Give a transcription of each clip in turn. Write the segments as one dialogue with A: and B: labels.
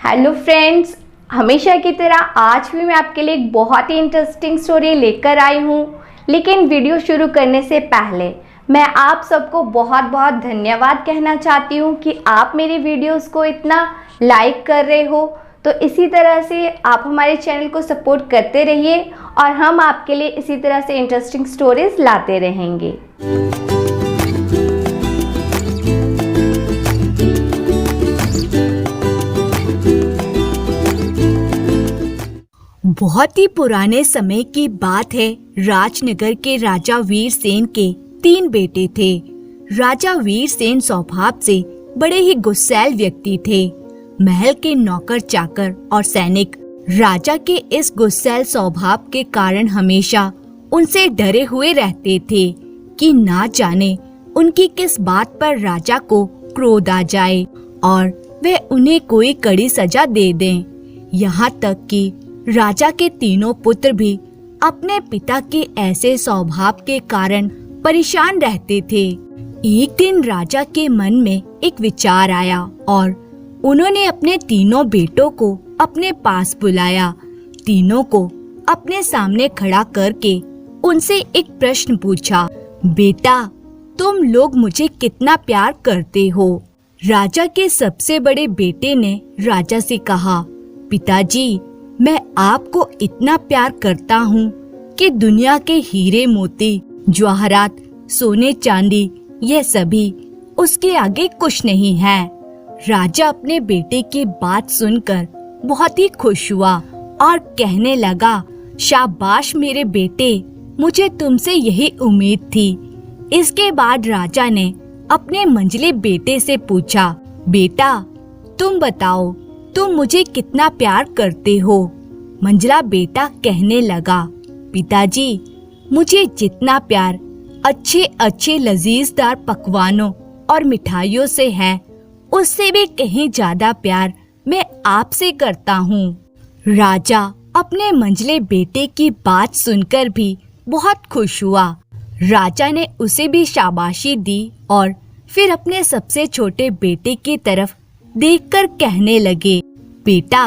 A: Hello friends, हमेशा की तरह आज भी मैं आपके लिए एक बहुत ही इंटरेस्टिंग स्टोरी लेकर आई हूँ। लेकिन वीडियो शुरू करने से पहले मैं आप सबको बहुत बहुत धन्यवाद कहना चाहती हूँ कि आप मेरी वीडियोस को इतना लाइक कर रहे हो। तो इसी तरह से आप हमारे चैनल को सपोर्ट करते रहिए और हम आपके लिए इसी तरह से इंटरेस्टिंग स्टोरीज लाते रहेंगे।
B: बहुत ही पुराने समय की बात है। राजनगर के राजा वीरसेन के 3 बेटे थे। राजा वीरसेन स्वभाव से बड़े ही गुस्सैल व्यक्ति थे। महल के नौकर चाकर और सैनिक राजा के इस गुस्सैल स्वभाव के कारण हमेशा उनसे डरे हुए रहते थे कि ना जाने उनकी किस बात पर राजा को क्रोध आ जाए और वे उन्हें कोई कड़ी सजा दे दें। यहाँ तक कि राजा के तीनों पुत्र भी अपने पिता के ऐसे स्वभाव के कारण परेशान रहते थे। एक दिन राजा के मन में एक विचार आया और उन्होंने अपने तीनों बेटों को अपने पास बुलाया। तीनों को अपने सामने खड़ा करके उनसे एक प्रश्न पूछा, बेटा, तुम लोग मुझे कितना प्यार करते हो? राजा के सबसे बड़े बेटे ने राजा से कहा, पिताजी, मैं आपको इतना प्यार करता हूँ कि दुनिया के हीरे मोती, जवाहरात, सोने चांदी ये सभी उसके आगे कुछ नहीं है। राजा अपने बेटे की बात सुनकर बहुत ही खुश हुआ और कहने लगा, शाबाश मेरे बेटे, मुझे तुमसे यही उम्मीद थी। इसके बाद राजा ने अपने मंझले बेटे से पूछा, बेटा, तुम बताओ, तुम मुझे कितना प्यार करते हो? मंझला बेटा कहने लगा, पिताजी, मुझे जितना प्यार अच्छे अच्छे लजीजदार पकवानों और मिठाइयों से है, उससे भी कहीं ज्यादा प्यार मैं आपसे करता हूँ। राजा अपने मंझले बेटे की बात सुनकर भी बहुत खुश हुआ। राजा ने उसे भी शाबाशी दी और फिर अपने सबसे छोटे बेटे की तरफ देखकर कहने लगे, बेटा,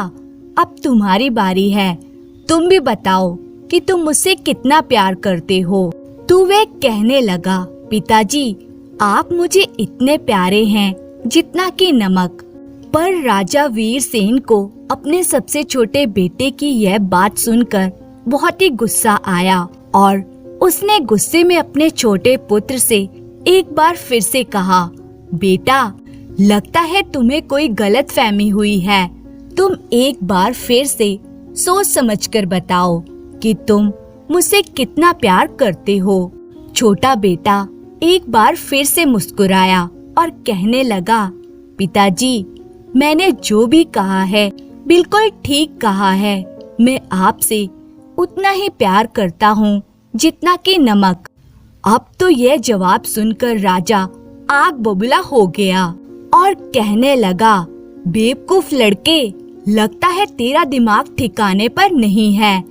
B: अब तुम्हारी बारी है। तुम भी बताओ कि तुम मुझसे कितना प्यार करते हो। तो वह कहने लगा, पिताजी, आप मुझे इतने प्यारे हैं जितना कि नमक। पर राजा वीरसेन को अपने सबसे छोटे बेटे की यह बात सुनकर बहुत ही गुस्सा आया और उसने गुस्से में अपने छोटे पुत्र से एक बार फिर से कहा, बेटा, लगता है तुम्हें कोई गलतफहमी हुई है। तुम एक बार फिर से सोच समझकर बताओ कि तुम मुझसे कितना प्यार करते हो। छोटा बेटा एक बार फिर से मुस्कुराया और कहने लगा, पिताजी, मैंने जो भी कहा है बिल्कुल ठीक कहा है। मैं आपसे उतना ही प्यार करता हूँ जितना कि नमक। अब तो यह जवाब सुनकर राजा आग बबूला हो गया और कहने लगा, बेवकूफ लड़के, लगता है तेरा दिमाग ठिकाने पर नहीं है।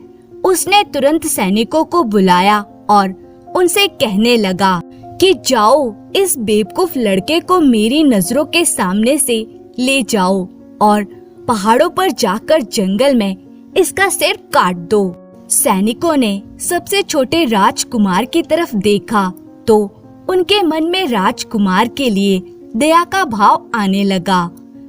B: उसने तुरंत सैनिकों को बुलाया और उनसे कहने लगा कि जाओ, इस बेवकूफ लड़के को मेरी नजरों के सामने से ले जाओ और पहाड़ों पर जाकर जंगल में इसका सिर काट दो। सैनिकों ने सबसे छोटे राजकुमार की तरफ देखा तो उनके मन में राजकुमार के लिए दया का भाव आने लगा।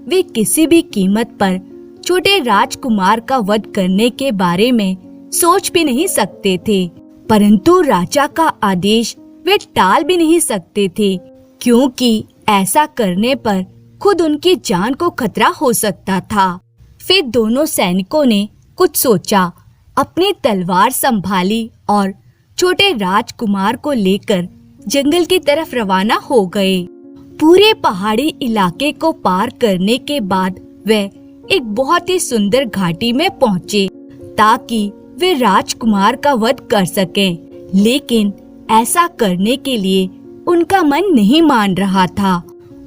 B: वे किसी भी कीमत पर छोटे राजकुमार का वध करने के बारे में सोच भी नहीं सकते थे, परंतु राजा का आदेश वे टाल भी नहीं सकते थे, क्योंकि ऐसा करने पर खुद उनकी जान को खतरा हो सकता था। फिर दोनों सैनिकों ने कुछ सोचा, अपनी तलवार संभाली और छोटे राजकुमार को लेकर जंगल की तरफ रवाना हो गए। पूरे पहाड़ी इलाके को पार करने के बाद वे एक बहुत ही सुंदर घाटी में पहुँचे ताकि वे राजकुमार का वध कर सकें। लेकिन ऐसा करने के लिए उनका मन नहीं मान रहा था।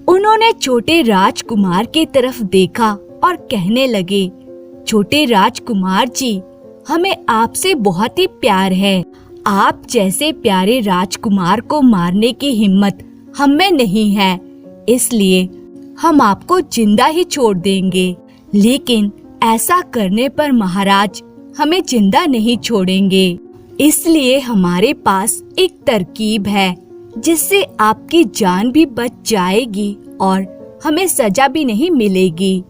B: उन्होंने छोटे राजकुमार की तरफ देखा और कहने लगे, छोटे राजकुमार जी, हमें आपसे बहुत ही प्यार है। आप जैसे प्यारे राजकुमार को मारने की हिम्मत हम में नहीं है, इसलिए हम आपको जिंदा ही छोड़ देंगे। लेकिन ऐसा करने पर महाराज हमें जिंदा नहीं छोड़ेंगे। इसलिए हमारे पास एक तरकीब है जिससे आपकी जान भी बच जाएगी और हमें सजा भी नहीं मिलेगी।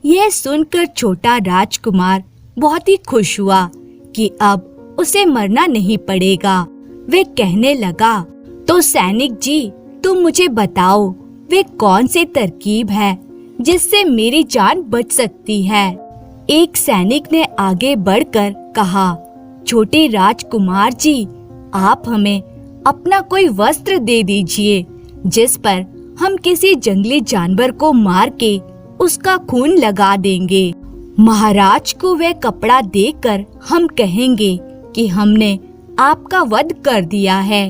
B: यह सुनकर छोटा राजकुमार बहुत ही खुश हुआ कि अब उसे मरना नहीं पड़ेगा। वे कहने लगा, तो सैनिक जी, तुम मुझे बताओ वे कौन सी तरकीब है जिससे मेरी जान बच सकती है। एक सैनिक ने आगे बढ़कर कहा, छोटे राजकुमार जी, आप हमें अपना कोई वस्त्र दे दीजिए जिस पर हम किसी जंगली जानवर को मार के उसका खून लगा देंगे। महाराज को वह कपड़ा देकर हम कहेंगे कि हमने आपका वध कर दिया है।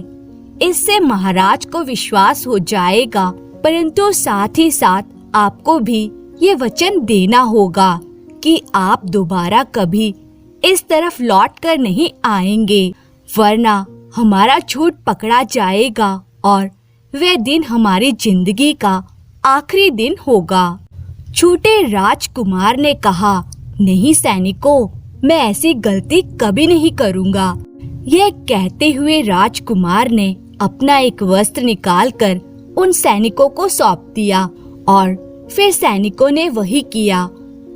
B: इससे महाराज को विश्वास हो जाएगा, परंतु साथ ही साथ आपको भी ये वचन देना होगा कि आप दोबारा कभी इस तरफ लौट कर नहीं आएंगे, वरना हमारा झूठ पकड़ा जाएगा और वह दिन हमारी जिंदगी का आखिरी दिन होगा। छोटे राजकुमार ने कहा, नहीं सैनिकों, मैं ऐसी गलती कभी नहीं करूँगा। यह कहते हुए राजकुमार ने अपना एक वस्त्र निकालकर उन सैनिकों को सौंप दिया और फिर सैनिकों ने वही किया।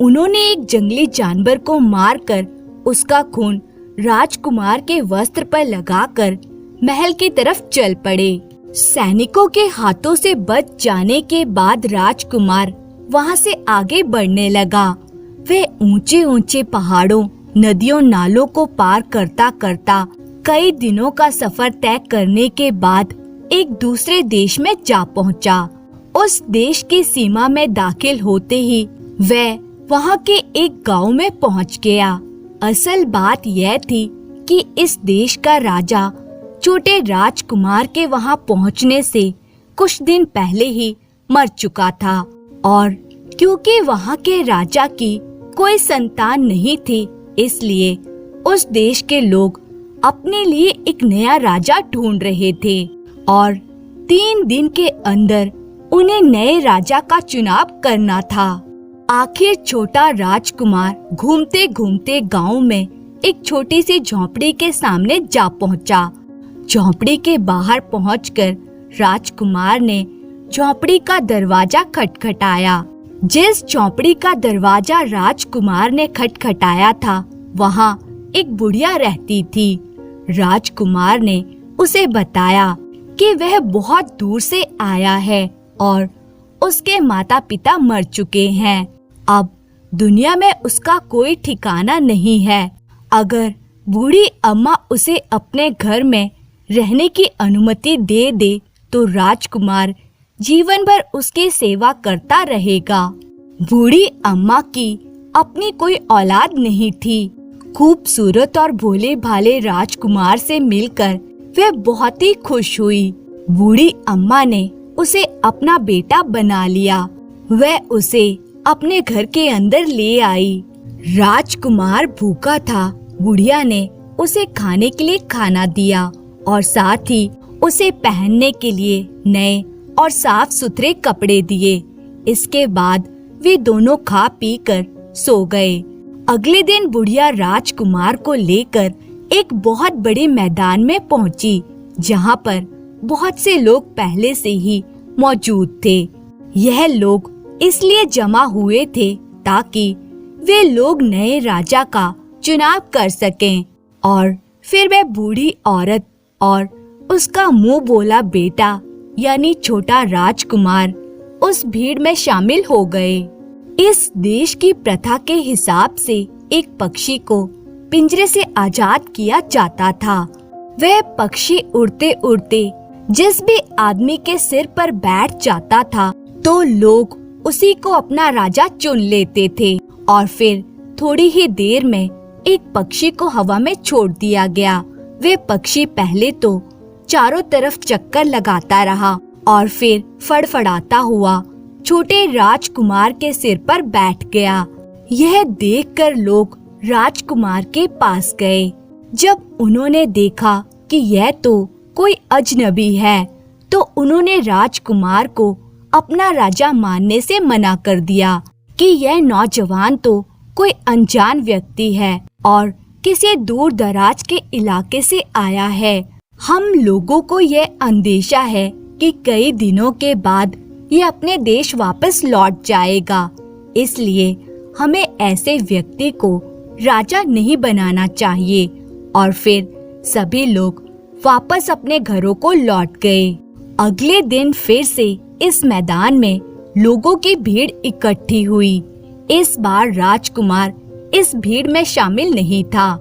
B: उन्होंने एक जंगली जानवर को मारकर उसका खून राजकुमार के वस्त्र पर लगाकर महल की तरफ चल पड़े। सैनिकों के हाथों से बच जाने के बाद राजकुमार वहां से आगे बढ़ने लगा। वह ऊंचे ऊंचे पहाड़ों, नदियों, नालों को पार करता करता कई दिनों का सफर तय करने के बाद एक दूसरे देश में जा पहुंचा। उस देश की सीमा में दाखिल होते ही वह वहां के एक गांव में पहुंच गया। असल बात यह थी कि इस देश का राजा छोटे राजकुमार के वहां पहुंचने से कुछ दिन पहले ही मर चुका था और क्योंकि वहां के राजा की कोई संतान नहीं थी, इसलिए उस देश के लोग अपने लिए एक नया राजा ढूंढ रहे थे और 3 दिन के अंदर उन्हें नए राजा का चुनाव करना था। आखिर छोटा राजकुमार घूमते घूमते गांव में एक छोटी सी झोंपड़ी के सामने जा पहुंचा। झोंपड़ी के बाहर पहुंचकर राजकुमार ने झोंपड़ी का दरवाजा खटखटाया। जिस झोंपड़ी का दरवाजा राजकुमार ने खटखटाया था, वहां एक बुढ़िया रहती थी। राजकुमार ने उसे बताया कि वह बहुत दूर से आया है और उसके माता पिता मर चुके हैं। अब दुनिया में उसका कोई ठिकाना नहीं है। अगर बूढ़ी अम्मा उसे अपने घर में रहने की अनुमति दे दे तो राजकुमार जीवन भर उसकी सेवा करता रहेगा। बूढ़ी अम्मा की अपनी कोई औलाद नहीं थी। खूबसूरत और भोले भाले राजकुमार से मिलकर वह बहुत ही खुश हुई। बूढ़ी अम्मा ने उसे अपना बेटा बना लिया। वह उसे अपने घर के अंदर ले आई। राजकुमार भूखा था। बुढ़िया ने उसे खाने के लिए खाना दिया और साथ ही उसे पहनने के लिए नए और साफ सुथरे कपड़े दिए। इसके बाद वे दोनों खा पी कर सो गए। अगले दिन बुढ़िया राजकुमार को लेकर एक बहुत बड़े मैदान में पहुंची, जहां पर बहुत से लोग पहले से ही मौजूद थे। यह लोग इसलिए जमा हुए थे ताकि वे लोग नए राजा का चुनाव कर सकें और फिर वह बूढ़ी औरत और उसका मुंह बोला बेटा यानी छोटा राजकुमार उस भीड़ में शामिल हो गए। इस देश की प्रथा के हिसाब से एक पक्षी को पिंजरे से आजाद किया जाता था। वह पक्षी उड़ते उड़ते जिस भी आदमी के सिर पर बैठ जाता था तो लोग उसी को अपना राजा चुन लेते थे और फिर थोड़ी ही देर में एक पक्षी को हवा में छोड़ दिया गया। वे पक्षी पहले तो चारों तरफ चक्कर लगाता रहा और फिर फड़फड़ाता हुआ छोटे राजकुमार के सिर पर बैठ गया। यह देखकर लोग राजकुमार के पास गए। जब उन्होंने देखा कि यह तो कोई अजनबी है तो उन्होंने राजकुमार को अपना राजा मानने से मना कर दिया। कि यह नौजवान तो कोई अनजान व्यक्ति है और किसी दूर दराज के इलाके से आया है। हम लोगों को यह अंदेशा है कि कई दिनों के बाद ये अपने देश वापस लौट जाएगा, इसलिए हमें ऐसे व्यक्ति को राजा नहीं बनाना चाहिए। और फिर सभी लोग वापस अपने घरों को लौट गए। अगले दिन फिर से इस मैदान में लोगों की भीड़ इकट्ठी हुई। इस बार राजकुमार इस भीड़ में शामिल नहीं था।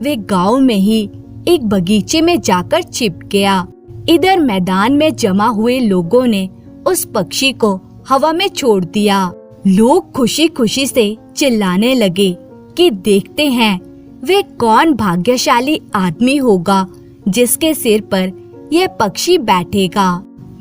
B: वे गांव में ही एक बगीचे में जाकर छिप गया। इधर मैदान में जमा हुए लोगों ने उस पक्षी को हवा में छोड़ दिया। लोग खुशी खुशी से चिल्लाने लगे कि देखते हैं वे कौन भाग्यशाली आदमी होगा जिसके सिर पर यह पक्षी बैठेगा।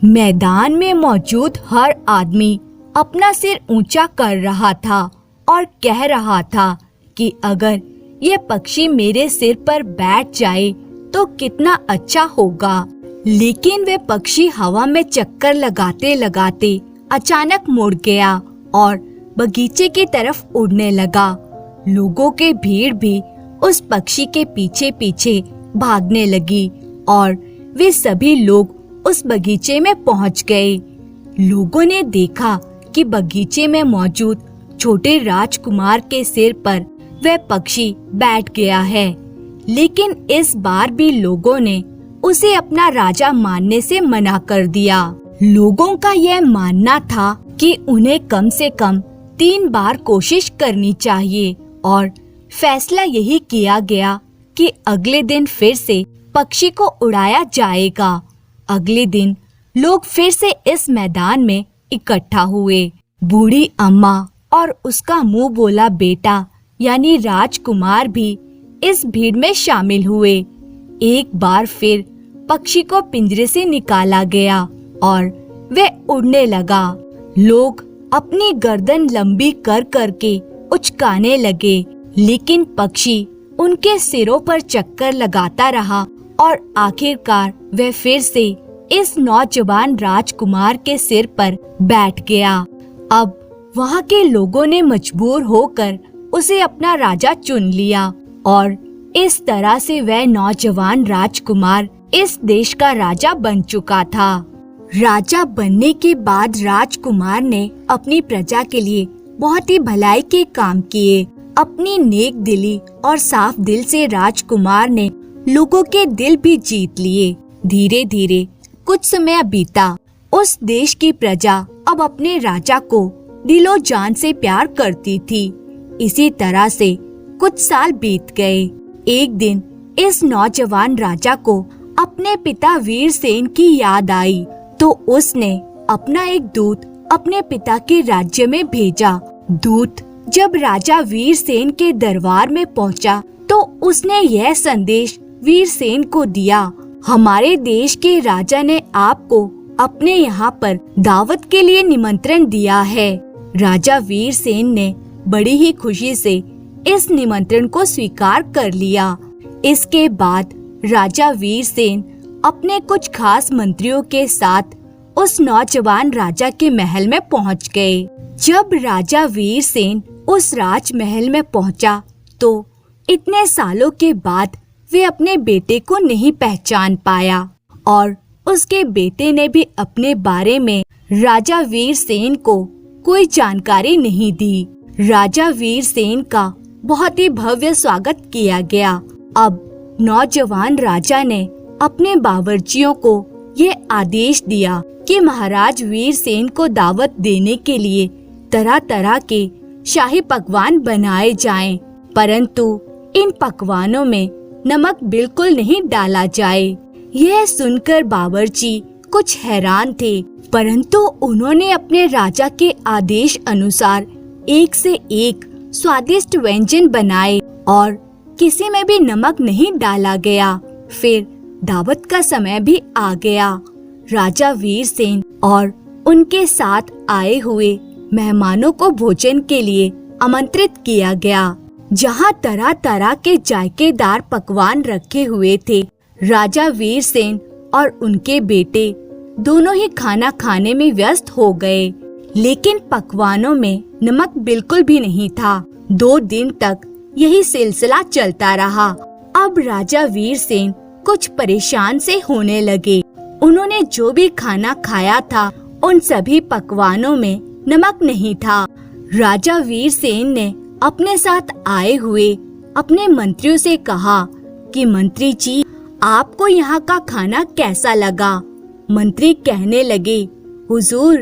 B: मैदान में मौजूद हर आदमी अपना सिर ऊंचा कर रहा था और कह रहा था कि अगर यह पक्षी मेरे सिर पर बैठ जाए तो कितना अच्छा होगा। लेकिन वे पक्षी हवा में चक्कर लगाते लगाते अचानक मुड़ गया और बगीचे की तरफ उड़ने लगा। लोगों की भीड़ भी उस पक्षी के पीछे पीछे भागने लगी और वे सभी लोग उस बगीचे में पहुंच गए। लोगों ने देखा कि बगीचे में मौजूद छोटे राजकुमार के सिर पर वह पक्षी बैठ गया है। लेकिन इस बार भी लोगों ने उसे अपना राजा मानने से मना कर दिया। लोगों का यह मानना था कि उन्हें कम से कम 3 बार कोशिश करनी चाहिए और फैसला यही किया गया कि अगले दिन फिर से पक्षी को उड़ाया जाएगा। अगले दिन लोग फिर से इस मैदान में इकट्ठा हुए। बूढ़ी अम्मा और उसका मुंह बोला बेटा यानी राजकुमार भी इस भीड़ में शामिल हुए। एक बार फिर पक्षी को पिंजरे से निकाला गया और वह उड़ने लगा। लोग अपनी गर्दन लंबी कर करके उचकाने लगे, लेकिन पक्षी उनके सिरों पर चक्कर लगाता रहा और आखिरकार वह फिर से इस नौजवान राजकुमार के सिर पर बैठ गया। अब वहाँ के लोगों ने मजबूर होकर उसे अपना राजा चुन लिया और इस तरह से वह नौजवान राजकुमार इस देश का राजा बन चुका था। राजा बनने के बाद राजकुमार ने अपनी प्रजा के लिए बहुत ही भलाई के काम किए। अपनी नेक दिली और साफ दिल से राजकुमार ने लोगों के दिल भी जीत लिए। धीरे धीरे कुछ समय बीता। उस देश की प्रजा अब अपने राजा को दिलो जान से प्यार करती थी। इसी तरह से कुछ साल बीत गए। एक दिन इस नौजवान राजा को अपने पिता वीरसेन की याद आई, तो उसने अपना एक दूत अपने पिता के राज्य में भेजा। दूत जब राजा वीरसेन के दरबार में पहुंचा, तो उसने यह संदेश वीरसेन को दिया, हमारे देश के राजा ने आपको अपने यहाँ पर दावत के लिए निमंत्रण दिया है। राजा वीरसेन ने बड़ी ही खुशी से इस निमंत्रण को स्वीकार कर लिया। इसके बाद राजा वीरसेन अपने कुछ खास मंत्रियों के साथ उस नौजवान राजा के महल में पहुंच गए। जब राजा वीरसेन उस राजमहल में पहुंचा, तो इतने सालों के बाद वे अपने बेटे को नहीं पहचान पाया और उसके बेटे ने भी अपने बारे में राजा वीरसेन को कोई जानकारी नहीं दी। राजा वीरसेन का बहुत ही भव्य स्वागत किया गया। अब नौजवान राजा ने अपने बावर्चियों को ये आदेश दिया कि महाराज वीरसेन को दावत देने के लिए तरह तरह के शाही पकवान बनाए जाएं, परंतु इन पकवानों में नमक बिल्कुल नहीं डाला जाए। यह सुनकर बावर्ची कुछ हैरान थे, परंतु उन्होंने अपने राजा के आदेश अनुसार एक से एक स्वादिष्ट व्यंजन बनाए और किसी में भी नमक नहीं डाला गया। फिर दावत का समय भी आ गया। राजा वीरसेन और उनके साथ आए हुए मेहमानों को भोजन के लिए आमंत्रित किया गया, जहां तरह तरह के जायकेदार पकवान रखे हुए थे। राजा वीरसेन और उनके बेटे दोनों ही खाना खाने में व्यस्त हो गए। लेकिन पकवानों में नमक बिल्कुल भी नहीं था। 2 दिन तक यही सिलसिला चलता रहा। अब राजा वीरसेन कुछ परेशान से होने लगे। उन्होंने जो भी खाना खाया था उन सभी पकवानों में नमक नहीं था। राजा वीरसेन ने अपने साथ आए हुए अपने मंत्रियों से कहा कि मंत्री जी, आपको यहाँ का खाना कैसा लगा? मंत्री कहने लगे, हुजूर,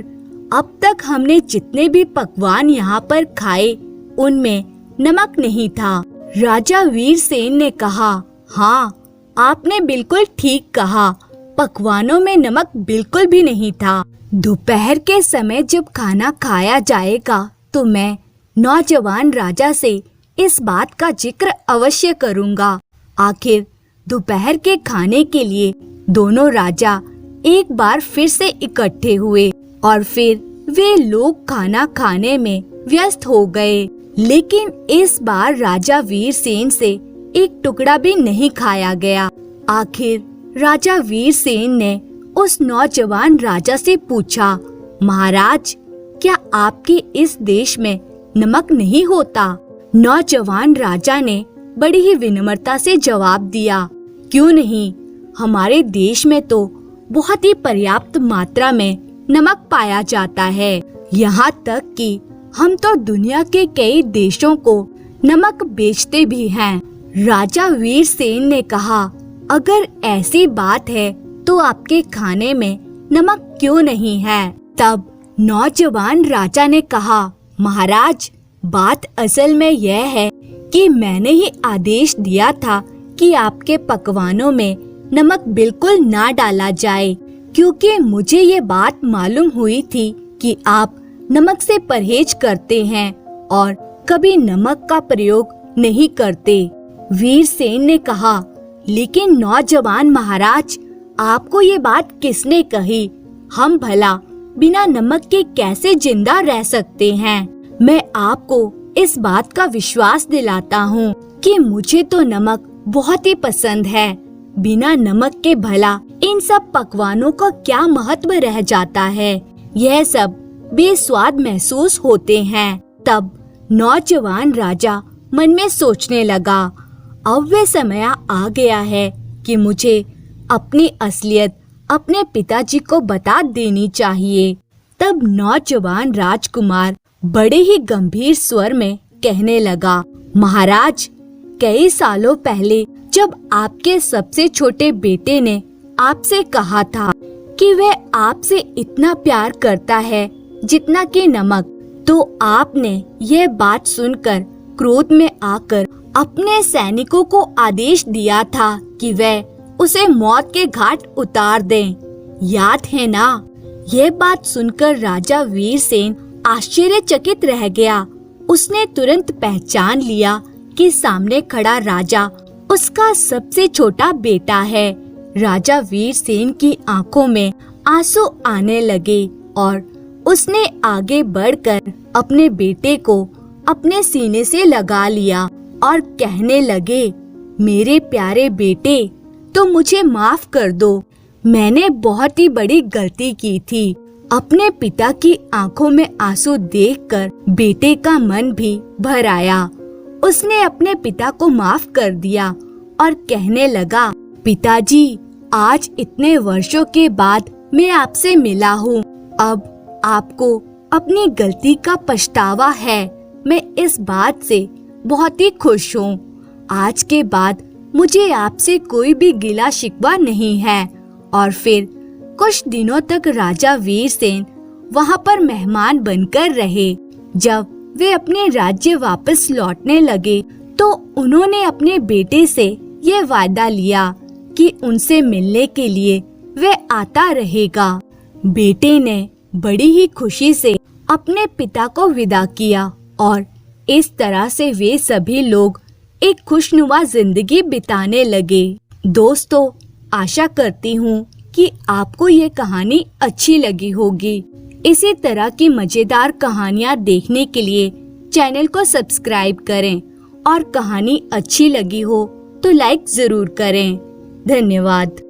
B: अब तक हमने जितने भी पकवान यहाँ पर खाए उनमें नमक नहीं था। राजा वीरसेन ने कहा, हाँ, आपने बिल्कुल ठीक कहा, पकवानों में नमक बिल्कुल भी नहीं था। दोपहर के समय जब खाना खाया जाएगा तो मैं नौजवान राजा से इस बात का जिक्र अवश्य करूँगा। आखिर दोपहर के खाने के लिए दोनों राजा एक बार फिर से इकट्ठे हुए और फिर वे लोग खाना खाने में व्यस्त हो गए। लेकिन इस बार राजा वीरसेन से एक टुकड़ा भी नहीं खाया गया। आखिर राजा वीरसेन ने उस नौजवान राजा से पूछा, महाराज, क्या आपके इस देश में नमक नहीं होता? नौजवान राजा ने बड़ी ही विनम्रता से जवाब दिया, क्यों नहीं, हमारे देश में तो बहुत ही पर्याप्त मात्रा में नमक पाया जाता है। यहाँ तक कि हम तो दुनिया के कई देशों को नमक बेचते भी हैं। राजा वीरसेन ने कहा, अगर ऐसी बात है तो आपके खाने में नमक क्यों नहीं है? तब नौजवान राजा ने कहा, महाराज, बात असल में यह है कि मैंने ही आदेश दिया था कि आपके पकवानों में नमक बिल्कुल ना डाला जाए, क्योंकि मुझे ये बात मालूम हुई थी कि आप नमक से परहेज करते हैं और कभी नमक का प्रयोग नहीं करते। वीरसेन ने कहा, लेकिन नौजवान महाराज, आपको ये बात किसने कही? हम भला बिना नमक के कैसे जिंदा रह सकते हैं? मैं आपको इस बात का विश्वास दिलाता हूँ कि मुझे तो नमक बहुत ही पसंद है। बिना नमक के भला इन सब पकवानों का क्या महत्व रह जाता है? यह सब बेस्वाद महसूस होते हैं। तब नौजवान राजा मन में सोचने लगा, अब वे समय आ गया है कि मुझे अपनी असलियत अपने पिताजी को बता देनी चाहिए। तब नौजवान राजकुमार बड़े ही गंभीर स्वर में कहने लगा, महाराज, कई सालों पहले जब आपके सबसे छोटे बेटे ने आपसे कहा था कि वह आपसे इतना प्यार करता है जितना कि नमक, तो आपने यह बात सुनकर क्रोध में आकर अपने सैनिकों को आदेश दिया था कि वह उसे मौत के घाट उतार दें। याद है ना? यह बात सुनकर राजा वीरसेन आश्चर्यचकित रह गया। उसने तुरंत पहचान लिया कि सामने खड़ा राजा उसका सबसे छोटा बेटा है। राजा वीरसेन की आंखों में आंसू आने लगे और उसने आगे बढ़कर अपने बेटे को अपने सीने से लगा लिया और कहने लगे, मेरे प्यारे बेटे, तो मुझे माफ कर दो। मैंने बहुत ही बड़ी गलती की थी। अपने पिता की आंखों में आंसू देखकर बेटे का मन भी भर आया। उसने अपने पिता को माफ कर दिया और कहने लगा, पिताजी, आज इतने वर्षों के बाद मैं आपसे मिला हूँ। अब आपको अपनी गलती का पछतावा है। मैं इस बात से बहुत ही खुश हूँ। आज के बाद मुझे आपसे कोई भी गिला शिकवा नहीं है। और फिर कुछ दिनों तक राजा वीरसेन वहाँ पर मेहमान बनकर रहे। जब वे अपने राज्य वापस लौटने लगे तो उन्होंने अपने बेटे से ये वादा लिया कि उनसे मिलने के लिए वे आता रहेगा। बेटे ने बड़ी ही खुशी से अपने पिता को विदा किया और इस तरह से वे सभी लोग एक खुशनुमा जिंदगी बिताने लगे। दोस्तों, आशा करती हूँ कि आपको ये कहानी अच्छी लगी होगी। इसी तरह की मजेदार कहानियाँ देखने के लिए चैनल को सब्सक्राइब करें और कहानी अच्छी लगी हो तो लाइक जरूर करें। धन्यवाद।